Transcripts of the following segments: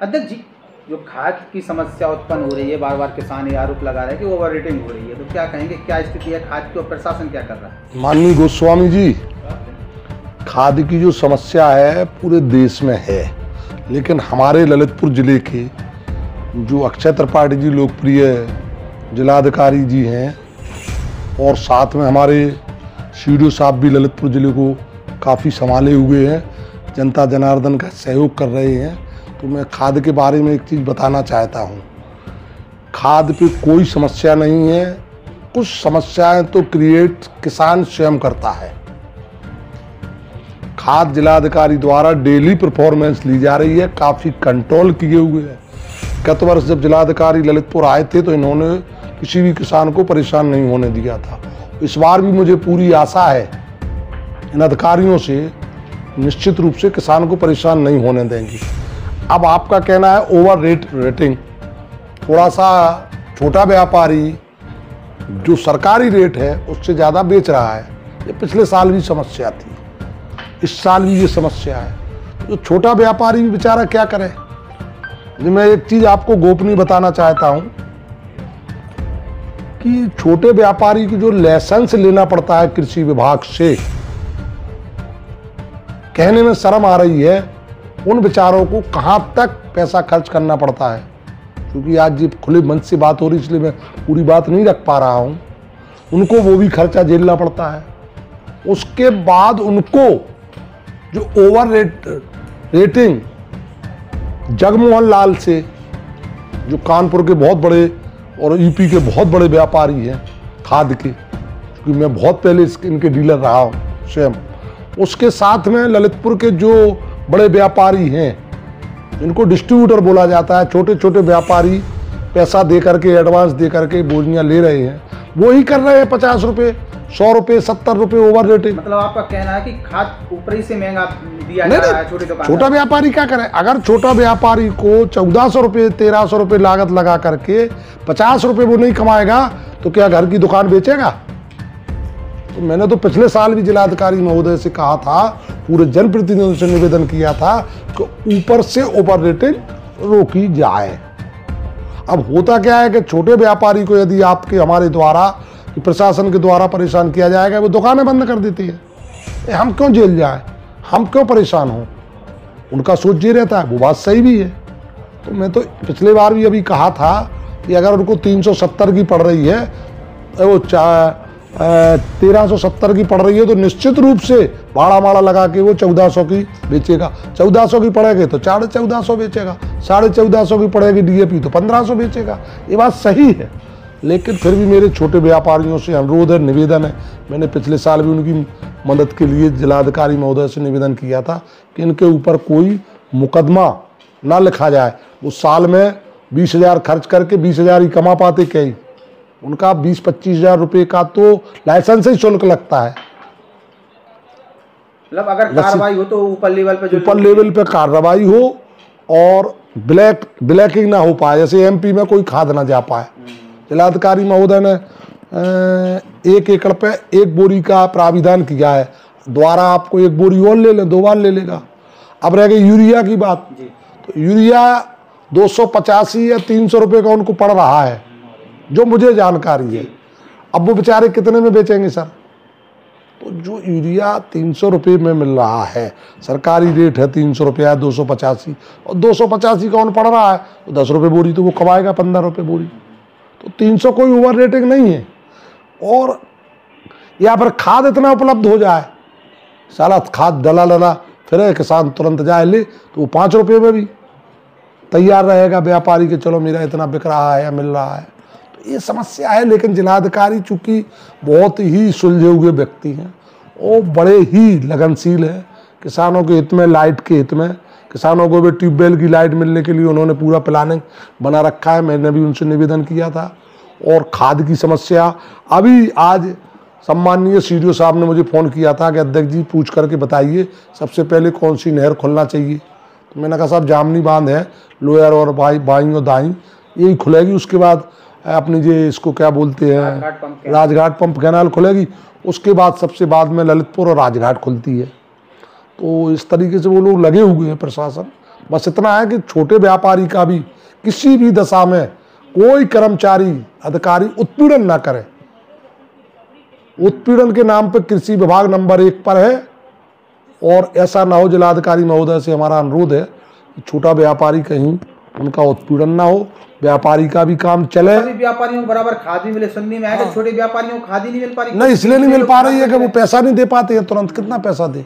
अध्यक्ष जी, जो खाद की समस्या उत्पन्न हो रही है, बार बार किसान ये आरोप लगा रहे हैं कि ओवर रेटिंग हो रही है, तो क्या कहेंगे, क्या स्थिति है खाद की और प्रशासन क्या कर रहा है? माननीय गोस्वामी जी, खाद की जो समस्या है पूरे देश में है, लेकिन हमारे ललितपुर जिले के जो अक्षय त्रिपाठी जी लोकप्रिय जिलाधिकारी जी हैं और साथ में हमारे सीडीओ साहब भी ललितपुर जिले को काफ़ी संभाले हुए हैं, जनता जनार्दन का सहयोग कर रहे हैं। तो मैं खाद के बारे में एक चीज़ बताना चाहता हूँ। खाद पे कोई समस्या नहीं है, कुछ समस्याएं तो क्रिएट किसान स्वयं करता है। खाद जिलाधिकारी द्वारा डेली परफॉर्मेंस ली जा रही है, काफ़ी कंट्रोल किए हुए हैं। गत वर्ष जब जिलाधिकारी ललितपुर आए थे तो इन्होंने किसी भी किसान को परेशान नहीं होने दिया था। इस बार भी मुझे पूरी आशा है इन अधिकारियों से, निश्चित रूप से किसान को परेशान नहीं होने देंगे। अब आपका कहना है ओवर रेटिंग, थोड़ा सा छोटा व्यापारी जो सरकारी रेट है उससे ज़्यादा बेच रहा है। ये पिछले साल भी समस्या थी, इस साल भी ये समस्या है। तो छोटा व्यापारी भी बेचारा क्या करे। मैं एक चीज़ आपको गोपनीय बताना चाहता हूँ कि छोटे व्यापारी को जो लाइसेंस लेना पड़ता है कृषि विभाग से, कहने में शर्म आ रही है उन बेचारों को कहाँ तक पैसा खर्च करना पड़ता है। क्योंकि आज ये खुले मन से बात हो रही इसलिए मैं पूरी बात नहीं रख पा रहा हूँ। उनको वो भी खर्चा झेलना पड़ता है। उसके बाद उनको जो ओवर रेटिंग जगमोहन लाल से, जो कानपुर के बहुत बड़े और यूपी के बहुत बड़े व्यापारी हैं खाद के, क्योंकि मैं बहुत पहले इनके डीलर रहा हूँ स्वयं, उसके साथ में ललितपुर के जो बड़े व्यापारी हैं जिनको डिस्ट्रीब्यूटर बोला जाता है, छोटे छोटे व्यापारी पैसा दे करके, एडवांस दे करके बोझियाँ ले रहे हैं, वो ही कर रहे हैं 50 रुपये, 100 रुपये, 70 रुपये ओवर रेटिंग। मतलब आपका कहना है कि खाद ऊपरी से महंगा दिया जा रहा है छोटे दुकान। छोटा व्यापारी क्या करे? अगर छोटा व्यापारी को 1400 रुपये, 1300 रुपये लागत लगा करके 50 रुपये वो नहीं कमाएगा तो क्या घर की दुकान बेचेगा? तो मैंने तो पिछले साल भी जिलाधिकारी महोदय से कहा था, पूरे जनप्रतिनिधियों से निवेदन किया था कि ऊपर से ओवर रेटिंग रोकी जाए। अब होता क्या है कि छोटे व्यापारी को यदि आपके हमारे द्वारा, प्रशासन के द्वारा परेशान किया जाएगा, वो दुकानें बंद कर देती है। हम क्यों जेल जाए, हम क्यों परेशान हों? उनका सोच ये रहता है, वो बात सही भी है। तो मैं तो पिछले बार भी अभी कहा था कि अगर उनको 370 की पड़ रही है, वो 1370 की पड़ रही है, तो निश्चित रूप से भाड़ा माड़ा लगा के वो 1400 की बेचेगा। 1400 की पड़ेगी तो 1450 बेचेगा, 1450 की पड़ेगी डीएपी तो 1500 बेचेगा। ये बात सही है, लेकिन फिर भी मेरे छोटे व्यापारियों से अनुरोध है, निवेदन है। मैंने पिछले साल भी उनकी मदद के लिए जिलाधिकारी महोदय से निवेदन किया था कि इनके ऊपर कोई मुकदमा ना लिखा जाए। वो साल में 20,000 खर्च करके 20,000 ही कमा पाते, कई उनका 20-25 हज़ार रुपये का तो लाइसेंस ही शुल्क लगता है। मतलब अगर कार्रवाई हो तो ऊपर लेवल पे कार्रवाई हो और ब्लैकिंग ना हो पाए, जैसे एमपी में कोई खाद ना जा पाए। जिलाधिकारी महोदय ने 1 एकड़ पे 1 बोरी का प्राविधान किया है, द्वारा आपको 1 बोरी और ले ले, 2 बार ले लेगा। अब रह गई यूरिया की बात, तो यूरिया 285 या 300 रुपये का उनको पड़ रहा है, जो मुझे जानकारी है। अब वो बेचारे कितने में बेचेंगे सर? तो जो यूरिया 300 रुपये में मिल रहा है, सरकारी रेट है 300 रुपया, 285, और 285 कौन पड़ रहा है तो 10 रुपये बोरी, तो वो कमाएगा 15 रुपये बोरी। तो 300 कोई ओवर रेटिंग नहीं है। और या फिर खाद इतना उपलब्ध हो जाए, साला खाद डला फिर किसान तुरंत जाए ले, तो वो 5 रुपये में भी तैयार रहेगा व्यापारी के, चलो मेरा इतना बिक रहा है या मिल रहा है। तो ये समस्या है। लेकिन जिलाधिकारी चूँकि बहुत ही सुलझे हुए व्यक्ति हैं, वो बड़े ही लगनशील हैं किसानों के हित में, लाइट के हित में। किसानों को भी ट्यूबवेल की लाइट मिलने के लिए उन्होंने पूरा प्लानिंग बना रखा है। मैंने भी उनसे निवेदन किया था। और खाद की समस्या, अभी आज सम्माननीय सीडीओ साहब ने मुझे फ़ोन किया था कि अध्यक्ष जी पूछ करके बताइए सबसे पहले कौन सी नहर खुलना चाहिए। तो मैंने कहा साहब जामनी बांध है, लोअर और बाई और दाई, यही खुलेगी। उसके बाद अपनी जो इसको क्या बोलते हैं, राजघाट पंप कैनाल खुलेगी। उसके बाद सबसे बाद में ललितपुर और राजघाट खुलती है। तो इस तरीके से वो लोग लगे हुए हैं प्रशासन, बस इतना है कि छोटे व्यापारी का भी किसी भी दशा में कोई कर्मचारी अधिकारी उत्पीड़न ना करे। उत्पीड़न के नाम पर कृषि विभाग नंबर 1 पर है, और ऐसा ना हो। जिलाधिकारी महोदय से हमारा अनुरोध है कि छोटा व्यापारी कहीं उनका उत्पीड़न ना हो, व्यापारी का भी काम चले। सभी व्यापारियों को बराबर खाद भी मिले। सुनने में आया कि छोटे व्यापारियों को खाद ही नहीं मिल पा रही। नहीं, इसलिए नहीं मिल पा रही है कि वो पैसा नहीं दे पाते हैं तुरंत, कितना पैसा दे।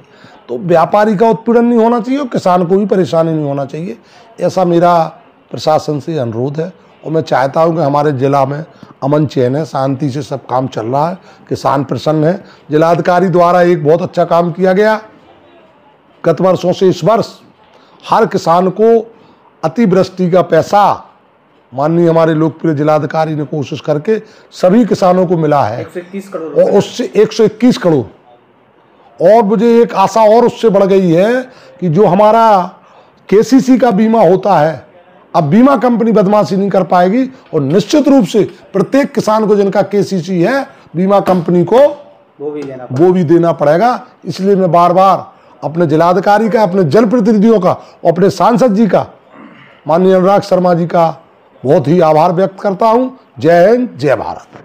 तो व्यापारी का उत्पीड़न नहीं होना चाहिए और किसान को भी परेशानी नहीं होना चाहिए, ऐसा मेरा प्रशासन से अनुरोध है। और मैं चाहता हूं कि हमारे जिला में अमन चैन है, शांति से सब काम चल रहा है, किसान प्रसन्न है। जिलाधिकारी द्वारा एक बहुत अच्छा काम किया गया गत वर्षों से इस वर्ष, हर किसान को अतिवृष्टि का पैसा माननीय हमारे लोकप्रिय जिलाधिकारी ने कोशिश करके सभी किसानों को मिला है, 121 करोड़, और उससे 121 करोड़। और मुझे एक आशा और उससे बढ़ गई है कि जो हमारा केसीसी का बीमा होता है, अब बीमा कंपनी बदमाशी नहीं कर पाएगी, और निश्चित रूप से प्रत्येक किसान को जिनका केसीसी है, बीमा कंपनी को वो भी देना पड़ेगा। इसलिए मैं बार बार अपने जिलाधिकारी का, अपने जनप्रतिनिधियों का और अपने सांसद जी का, माननीय अनुराग शर्मा जी का बहुत ही आभार व्यक्त करता हूं। जय हिंद, जय भारत।